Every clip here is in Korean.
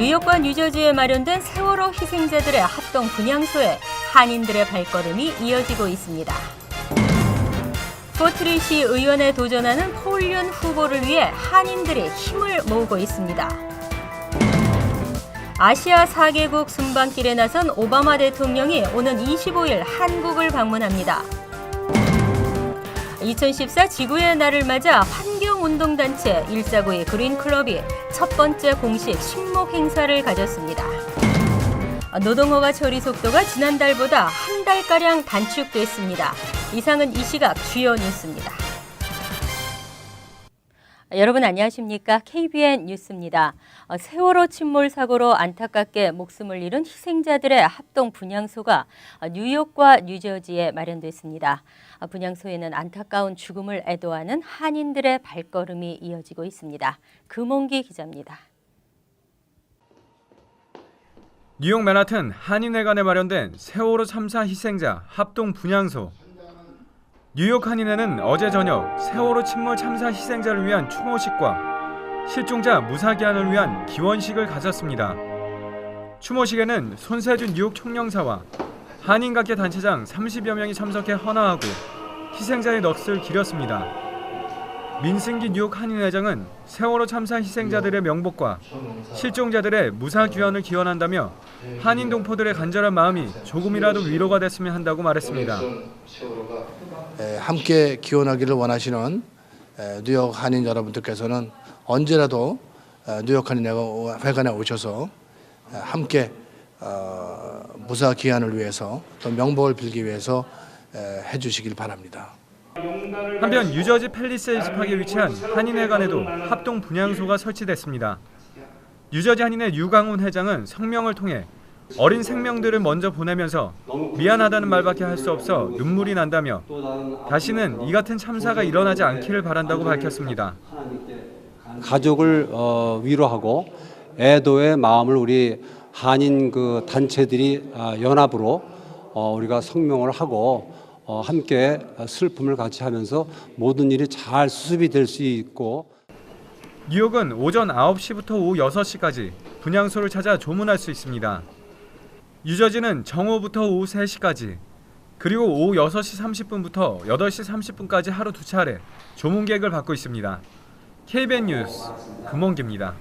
뉴욕과 뉴저지에 마련된 세월호 희생자들의 합동 분향소에 한인들의 발걸음이 이어지고 있습니다. 포트리시 의원에 도전하는 폴윤 후보를 위해 한인들이 힘을 모으고 있습니다. 아시아 4개국 순방길에 나선 오바마 대통령이 오는 25일 한국을 방문합니다. 2014 지구의 날을 맞아 환경운동단체 149의 그린클럽이 첫 번째 공식 식목 행사를 가졌습니다. 노동허가 처리 속도가 지난달보다 한 달가량 단축됐습니다. 이상은 이 시각 주요 뉴스입니다. 여러분 안녕하십니까? KBN 뉴스입니다. 세월호 침몰 사고로 안타깝게 목숨을 잃은 희생자들의 합동 분향소가 뉴욕과 뉴저지에 마련됐습니다. 분향소에는 안타까운 죽음을 애도하는 한인들의 발걸음이 이어지고 있습니다. 금홍기 기자입니다. 뉴욕 맨하튼 한인회관에 마련된 세월호 참사 희생자 합동 분향소. 뉴욕 한인회는 어제 저녁 세월호 침몰 참사 희생자를 위한 추모식과 실종자 무사기한을 위한 기원식을 가졌습니다. 추모식에는 손세준 뉴욕 총영사와 한인각계 단체장 30여 명이 참석해 헌화하고 희생자의 넋을 기렸습니다. 민승기 뉴욕 한인회장은 세월호 참사 희생자들의 명복과 실종자들의 무사귀환을 기원한다며 한인 동포들의 간절한 마음이 조금이라도 위로가 됐으면 한다고 말했습니다. 함께 기원하기를 원하시는 뉴욕 한인 여러분들께서는 언제라도 뉴욕 한인회관에 오셔서 함께 무사귀환을 위해서 또 명복을 빌기 위해서 해주시길 바랍니다. 한편 뉴저지 팰리세이드 파크에 위치한 한인회관에도 합동 분향소가 설치됐습니다. 뉴저지 한인회 유강훈 회장은 성명을 통해 어린 생명들을 먼저 보내면서 미안하다는 말밖에 할 수 없어 눈물이 난다며 다시는 이 같은 참사가 일어나지 않기를 바란다고 밝혔습니다. 가족을 위로하고 애도의 마음을 우리 한인 단체들이 연합으로 우리가 성명을 하고 함께 슬픔을 같이 하면서 모든 일이 잘 수습이 될 수 있고. 뉴욕은 오전 9시부터 오후 6시까지 분향소를 찾아 조문할 수 있습니다. 뉴저지는 정오부터 오후 3시까지 그리고 오후 6시 30분부터 8시 30분까지 하루 2차례 조문객을 받고 있습니다. KBN 뉴스 금홍기입니다.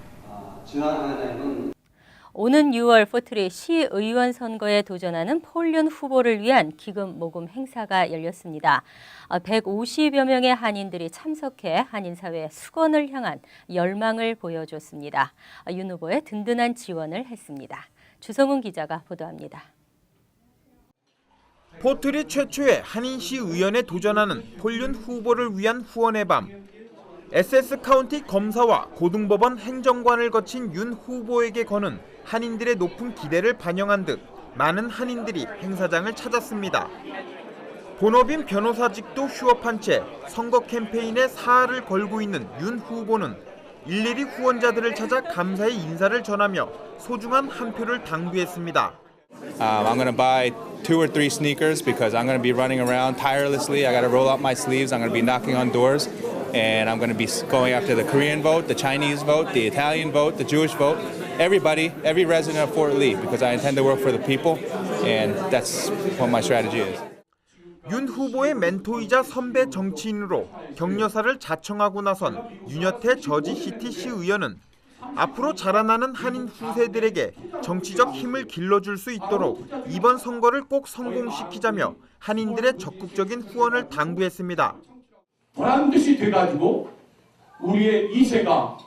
오는 6월 포트리 시의원 선거에 도전하는 폴윤 후보를 위한 기금 모금 행사가 열렸습니다. 150여 명의 한인들이 참석해 한인사회의 수건을 향한 열망을 보여줬습니다. 윤 후보의 든든한 지원을 했습니다. 주성훈 기자가 보도합니다. 포트리 최초의 한인시 의원에 도전하는 폴윤 후보를 위한 후원의 밤. 에세스 카운티 검사와 고등법원 행정관을 거친 윤 후보에게 거는 한인들의 높은 기대를 반영한 듯 많은 한인들이 행사장을 찾았습니다. 본업인 변호사직도 휴업한 채 선거 캠페인에 사활을 걸고 있는 윤 후보는 일일이 후원자들을 찾아 감사의 인사를 전하며 소중한 한 표를 당부했습니다. I'm going to buy 2 or 3 sneakers because I'm going to be running around tirelessly. I got to roll up my sleeves. I'm going to be knocking on doors. And I'm going to be going after the Korean vote, the Chinese vote, the Italian vote, the Jewish vote, everybody, every resident of Fort Lee, because I intend to work for the people, and that's what my strategy is. 윤 후보의 멘토이자 선배 정치인으로 격려사를 자청하고 나선 윤여태 저지시티시 의원은 앞으로 자라나는 한인 후세들에게 정치적 힘을 길러줄 수 있도록 이번 선거를 꼭 성공시키자며 한인들의 적극적인 후원을 당부했습니다. 보란듯이 돼가지고 우리의 2세가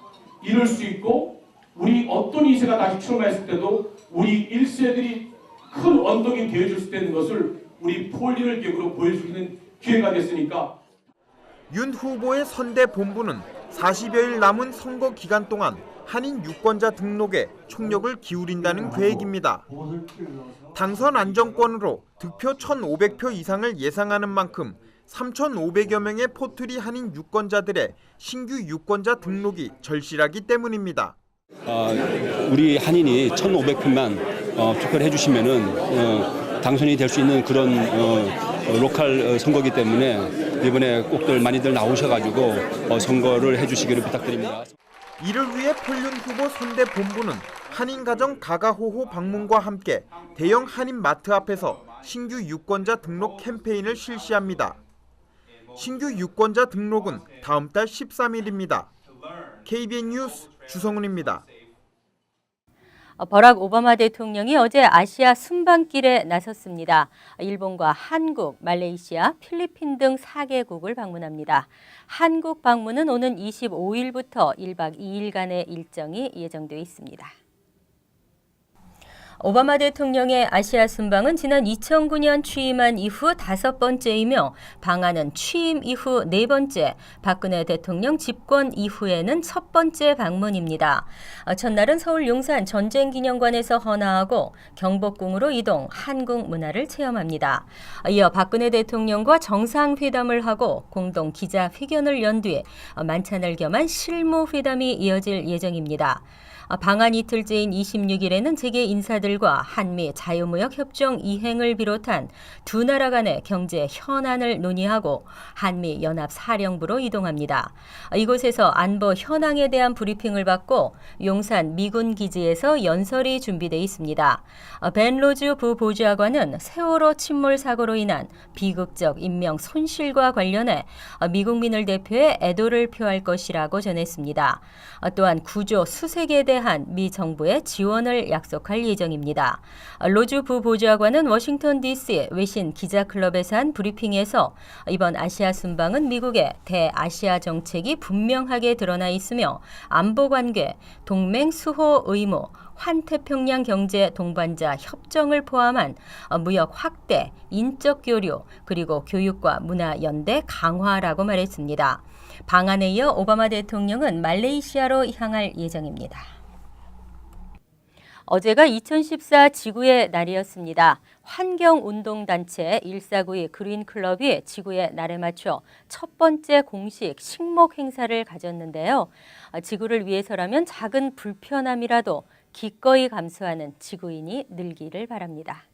이룰 수 있고 우리 어떤 2세가 다시 출마했을 때도 우리 1세들이 큰 언덕이 되어줄 수 있다는 것을 우리 폴린을 계기로 보여줄 수 있는 기회가 됐으니까. 윤 후보의 선대 본부는 40여일 남은 선거 기간 동안 한인 유권자 등록에 총력을 기울인다는 계획입니다. 당선 안정권으로 득표 1,500표 이상을 예상하는 만큼 3,500여 명의 포트리 한인 유권자들의 신규 유권자 등록이 절실하기 때문입니다. 우리 한인이 1,500표만 투표를 해주시면은 당선이 될 수 있는 그런 로컬 선거이기 때문에 이번에 꼭들 많이들 나오셔가지고 선거를 해주시기를 부탁드립니다. 이를 위해 폴윤 후보 선대 본부는 한인가정 가가호호 방문과 함께 대형 한인마트 앞에서 신규 유권자 등록 캠페인을 실시합니다. 신규 유권자 등록은 다음 달 13일입니다. KBN 뉴스 주성훈입니다. 버락 오바마 대통령이 어제 아시아 순방길에 나섰습니다. 일본과 한국, 말레이시아, 필리핀 등 4개국을 방문합니다. 한국 방문은 오는 25일부터 1박 2일간의 일정이 예정돼 있습니다. 오바마 대통령의 아시아 순방은 지난 2009년 취임한 이후 5번째이며 방한은 취임 이후 4번째, 박근혜 대통령 집권 이후에는 첫 번째 방문입니다. 첫날은 서울 용산 전쟁기념관에서 헌화하고 경복궁으로 이동, 한국 문화를 체험합니다. 이어 박근혜 대통령과 정상회담을 하고 공동 기자회견을 연 뒤 만찬을 겸한 실무회담이 이어질 예정입니다. 방한 이틀째인 26일에는 재계 인사들과 한미 자유무역 협정 이행을 비롯한 두 나라 간의 경제 현안을 논의하고 한미 연합 사령부로 이동합니다. 이곳에서 안보 현황에 대한 브리핑을 받고 용산 미군 기지에서 연설이 준비돼 있습니다. 벤 로즈 부보좌관은 세월호 침몰 사고로 인한 비극적 인명 손실과 관련해 미국민을 대표해 애도를 표할 것이라고 전했습니다. 또한 구조 수색에 대한 미 정부의 지원을 약속할 예정입니다. 로즈 부보좌관은 워싱턴 DC 외신 기자클럽에서 한 브리핑에서 이번 아시아 순방은 미국의 대아시아 정책이 분명하게 드러나 있으며 안보 관계, 동맹 수호 의무, 환태평양 경제 동반자 협정을 포함한 무역 확대, 인적 교류, 그리고 교육과 문화 연대 강화라고 말했습니다. 방한에 이어 오바마 대통령은 말레이시아로 향할 예정입니다. 어제가 2014 지구의 날이었습니다. 환경운동단체 1492 그린클럽이 지구의 날에 맞춰 첫 번째 공식 식목 행사를 가졌는데요. 지구를 위해서라면 작은 불편함이라도 기꺼이 감수하는 지구인이 늘기를 바랍니다.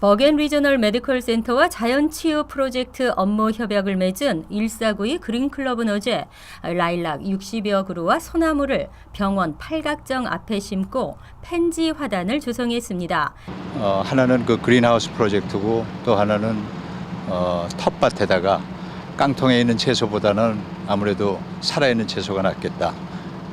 버겐 리저널 메디컬 센터와 자연치유 프로젝트 업무 협약을 맺은 1492 그린클럽은 어제 라일락 60여 그루와 소나무를 병원 팔각정 앞에 심고 펜지 화단을 조성했습니다. 하나는 그 그린하우스 프로젝트고 또 하나는 텃밭에다가 깡통에 있는 채소보다는 아무래도 살아있는 채소가 낫겠다.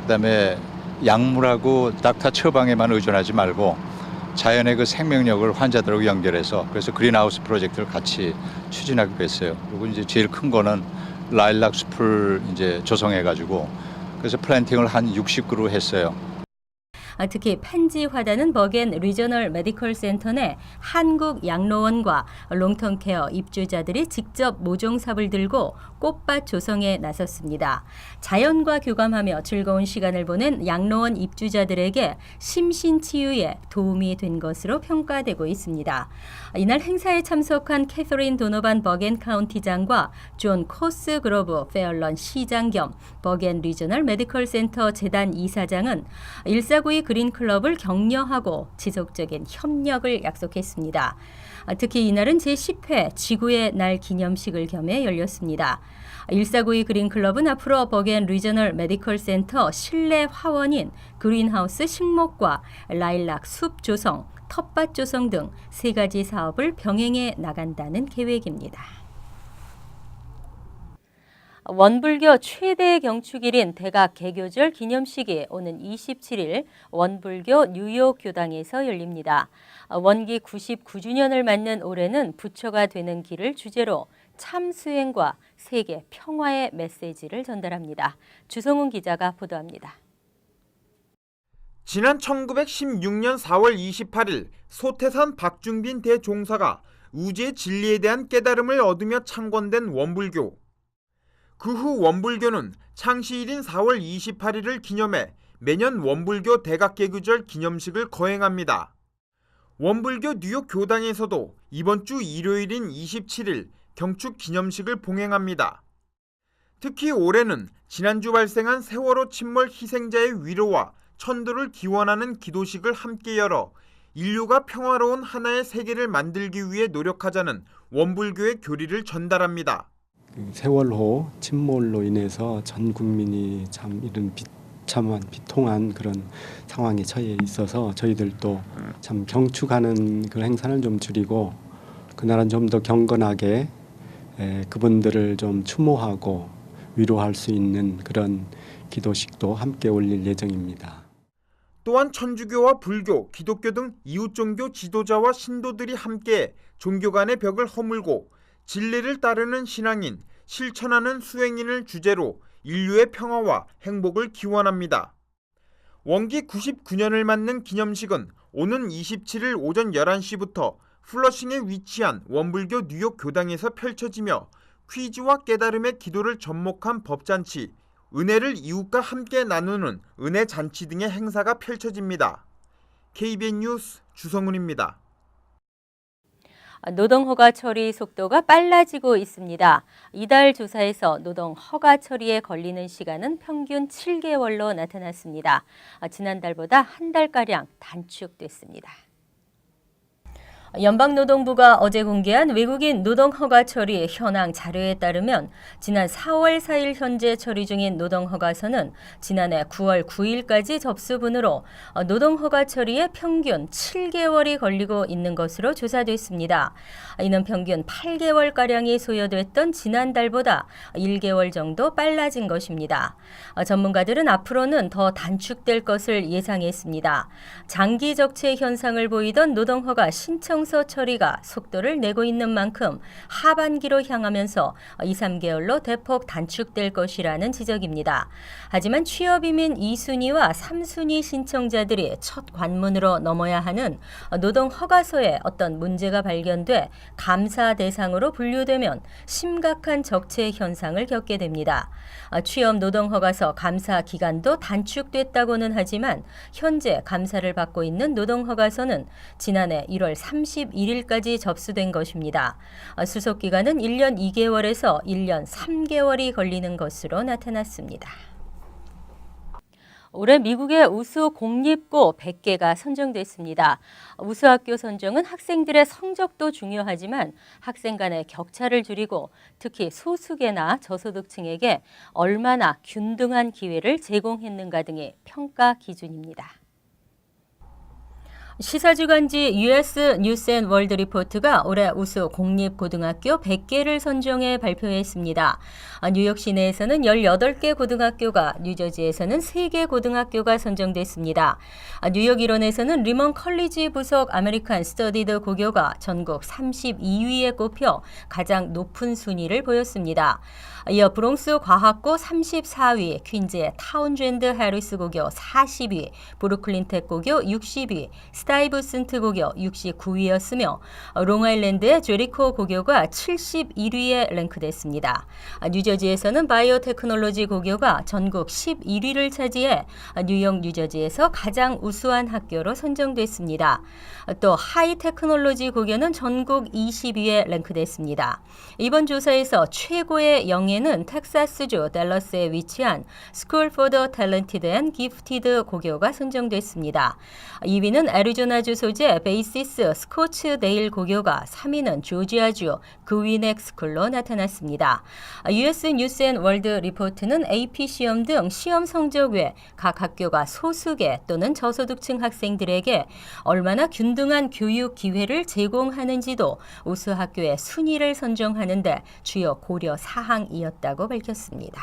그다음에 약물하고 닥터 처방에만 의존하지 말고 자연의 그 생명력을 환자들하고 연결해서 그래서 그린하우스 프로젝트를 같이 추진하기로 했어요. 그리고 이제 제일 큰 거는 라일락 숲을 이제 조성해가지고 그래서 플랜팅을 한 60그루 했어요. 특히 펜지 화단은 버겐 리저널 메디컬 센터 내 한국 양로원과 롱텀 케어 입주자들이 직접 모종삽을 들고 꽃밭 조성에 나섰습니다. 자연과 교감하며 즐거운 시간을 보낸 양로원 입주자들에게 심신치유에 도움이 된 것으로 평가되고 있습니다. 이날 행사에 참석한 캐서린 도노반 버겐 카운티장과 존 코스그로브 페얼런 시장 겸 버겐 리저널 메디컬 센터 재단 이사장은 1492 그린클럽을 격려하고 지속적인 협력을 약속했습니다. 특히 이날은 제10회 지구의 날 기념식을 겸해 열렸습니다. 1492 그린클럽은 앞으로 버겐 리저널 메디컬 센터 실내 화원인 그린하우스 식목과 라일락 숲 조성, 텃밭 조성 등 3가지 사업을 병행해 나간다는 계획입니다. 원불교 최대 경축일인 대각 개교절 기념식이 오는 27일 원불교 뉴욕 교당에서 열립니다. 원기 99주년을 맞는 올해는 부처가 되는 길을 주제로 참수행과 세계 평화의 메시지를 전달합니다. 주성훈 기자가 보도합니다. 지난 1916년 4월 28일 소태산 박중빈 대종사가 우주의 진리에 대한 깨달음을 얻으며 창건된 원불교. 그 후 원불교는 창시일인 4월 28일을 기념해 매년 원불교 대각개교절 기념식을 거행합니다. 원불교 뉴욕 교당에서도 이번 주 일요일인 27일 경축 기념식을 봉행합니다. 특히 올해는 지난주 발생한 세월호 침몰 희생자의 위로와 천도를 기원하는 기도식을 함께 열어 인류가 평화로운 하나의 세계를 만들기 위해 노력하자는 원불교의 교리를 전달합니다. 세월호 침몰로 인해서 전 국민이 참 이런 비참한 비통한 그런 상황에 처해 있어서 저희들도 참 경축하는 그 행사는 좀 줄이고 그날은 좀 더 경건하게 그분들을 좀 추모하고 위로할 수 있는 그런 기도식도 함께 올릴 예정입니다. 또한 천주교와 불교, 기독교 등 이웃 종교 지도자와 신도들이 함께 종교 간의 벽을 허물고 진리를 따르는 신앙인, 실천하는 수행인을 주제로 인류의 평화와 행복을 기원합니다. 원기 99년을 맞는 기념식은 오는 27일 오전 11시부터 플러싱에 위치한 원불교 뉴욕 교당에서 펼쳐지며 퀴즈와 깨달음의 기도를 접목한 법잔치, 은혜를 이웃과 함께 나누는 은혜 잔치 등의 행사가 펼쳐집니다. KBN 뉴스 주성훈입니다. 노동 허가 처리 속도가 빨라지고 있습니다. 이달 조사에서 노동 허가 처리에 걸리는 시간은 평균 7개월로 나타났습니다. 지난달보다 한 달가량 단축됐습니다. 연방노동부가 어제 공개한 외국인 노동 허가 처리 현황 자료에 따르면 지난 4월 4일 현재 처리 중인 노동 허가서는 지난해 9월 9일까지 접수분으로 노동 허가 처리에 평균 7개월이 걸리고 있는 것으로 조사됐습니다. 이는 평균 8개월가량이 소요됐던 지난달보다 1개월 정도 빨라진 것입니다. 전문가들은 앞으로는 더 단축될 것을 예상했습니다. 장기 적체 현상을 보이던 노동 허가 신청 서 처리가 속도를 내고 있는 만큼 하반기로 향하면서 2, 3개월로 대폭 단축될 것이라는 지적입니다. 하지만 취업이민 2순위와 3순위 신청자들이 첫 관문으로 넘어야 하는 노동 허가서에 어떤 문제가 발견돼 감사 대상으로 분류되면 심각한 적체 현상을 겪게 됩니다. 취업 노동 허가서 감사 기간도 단축됐다고는 하지만 현재 감사를 받고 있는 노동 허가서는 지난해 1월 31일까지 접수된 것입니다. 수속 기간은 1년 2개월에서 1년 3개월이 걸리는 것으로 나타났습니다. 올해 미국의 우수 공립고 100개가 선정됐습니다. 우수 학교 선정은 학생들의 성적도 중요하지만 학생 간의 격차를 줄이고 특히 소수계나 저소득층에게 얼마나 균등한 기회를 제공했는가 등의 평가 기준입니다. 시사주간지 US 뉴스 앤 월드 리포트가 올해 우수 공립고등학교 100개를 선정해 발표했습니다. 뉴욕 시내에서는 18개 고등학교가, 뉴저지에서는 3개 고등학교가 선정됐습니다. 뉴욕 일원에서는 리먼 컬리지 부속 아메리칸 스터디드 고교가 전국 32위에 꼽혀 가장 높은 순위를 보였습니다. 이어 브롱스 과학고 34위, 퀸즈의 타운젠드 해리스 고교 40위, 브루클린 텍 고교 60위, 스타이브슨트 고교 69위였으며 롱아일랜드의 제리코 고교가 71위에 랭크됐습니다. 뉴저지에서는 바이오테크놀로지 고교가 전국 11위를 차지해 뉴욕, 뉴저지에서 가장 우수한 학교로 선정됐습니다. 또 하이테크놀로지 고교는 전국 20위에 랭크됐습니다. 이번 조사에서 최고의 영예는 텍사스주 댈러스에 위치한 School for the Talented and Gifted 고교가 선정됐습니다. 2위는 애리조나주 소재 베이시스 스코츠데일 고교가, 3위는 조지아주 그위넥 스쿨로 나타났습니다. US 뉴스 앤 월드 리포트는 AP 시험 등 시험 성적 외 각 학교가 소수계 또는 저소득층 학생들에게 얼마나 균등한 교육 기회를 제공하는지도 우수 학교의 순위를 선정하는 데 주요 고려 사항이었다고 밝혔습니다.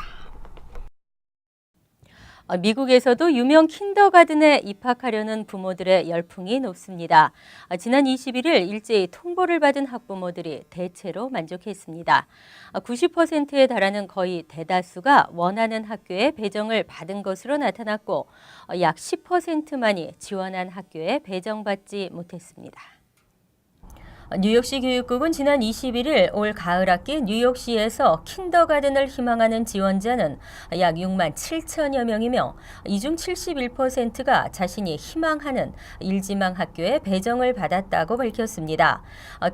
미국에서도 유명 킨더가든에 입학하려는 부모들의 열풍이 높습니다. 지난 21일 일제히 통보를 받은 학부모들이 대체로 만족했습니다. 90%에 달하는 거의 대다수가 원하는 학교에 배정을 받은 것으로 나타났고 약 10%만이 지원한 학교에 배정받지 못했습니다. 뉴욕시 교육국은 지난 21일 올 가을 학기 뉴욕시에서 킨더가든을 희망하는 지원자는 약 6만 7천여 명이며 이 중 71%가 자신이 희망하는 일지망 학교에 배정을 받았다고 밝혔습니다.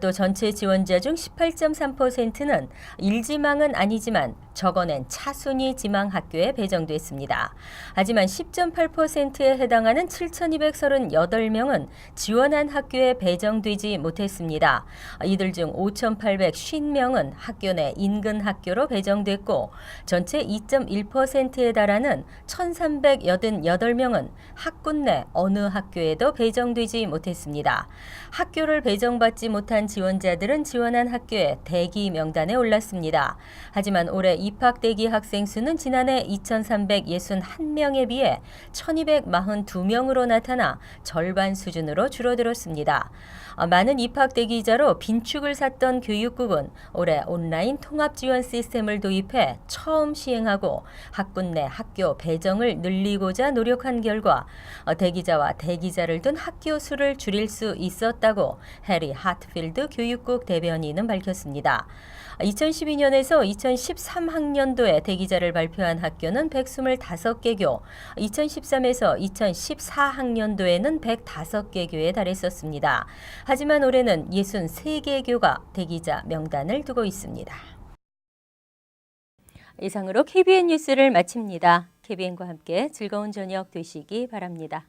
또 전체 지원자 중 18.3%는 일지망은 아니지만 적어낸 차순위 지망 학교에 배정됐습니다. 하지만 10.8%에 해당하는 7,238명은 지원한 학교에 배정되지 못했습니다. 이들 중 5,850명은 학교 내 인근 학교로 배정됐고 전체 2.1%에 달하는 1,388명은 학군 내 어느 학교에도 배정되지 못했습니다. 학교를 배정받지 못한 지원자들은 지원한 학교에 대기 명단에 올랐습니다. 하지만 올해 입학 대기 학생 수는 지난해 2,361명에 비해 1,242명으로 나타나 절반 수준으로 줄어들었습니다. 많은 입학 대기자로 빈축을 샀던 교육국은 올해 온라인 통합 지원 시스템을 도입해 처음 시행하고 학군 내 학교 배정을 늘리고자 노력한 결과 대기자와 대기자를 둔 학교 수를 줄일 수 있었다고 해리 하트필드 교육국 대변인은 밝혔습니다. 2012년에서 2013학년도에 대기자를 발표한 학교는 125개교, 2013에서 2014학년도에는 105개교에 달했었습니다. 하지만 올해는 63개교가 대기자 명단을 두고 있습니다. 이상으로 KBN 뉴스를 마칩니다. KBN과 함께 즐거운 저녁 되시기 바랍니다.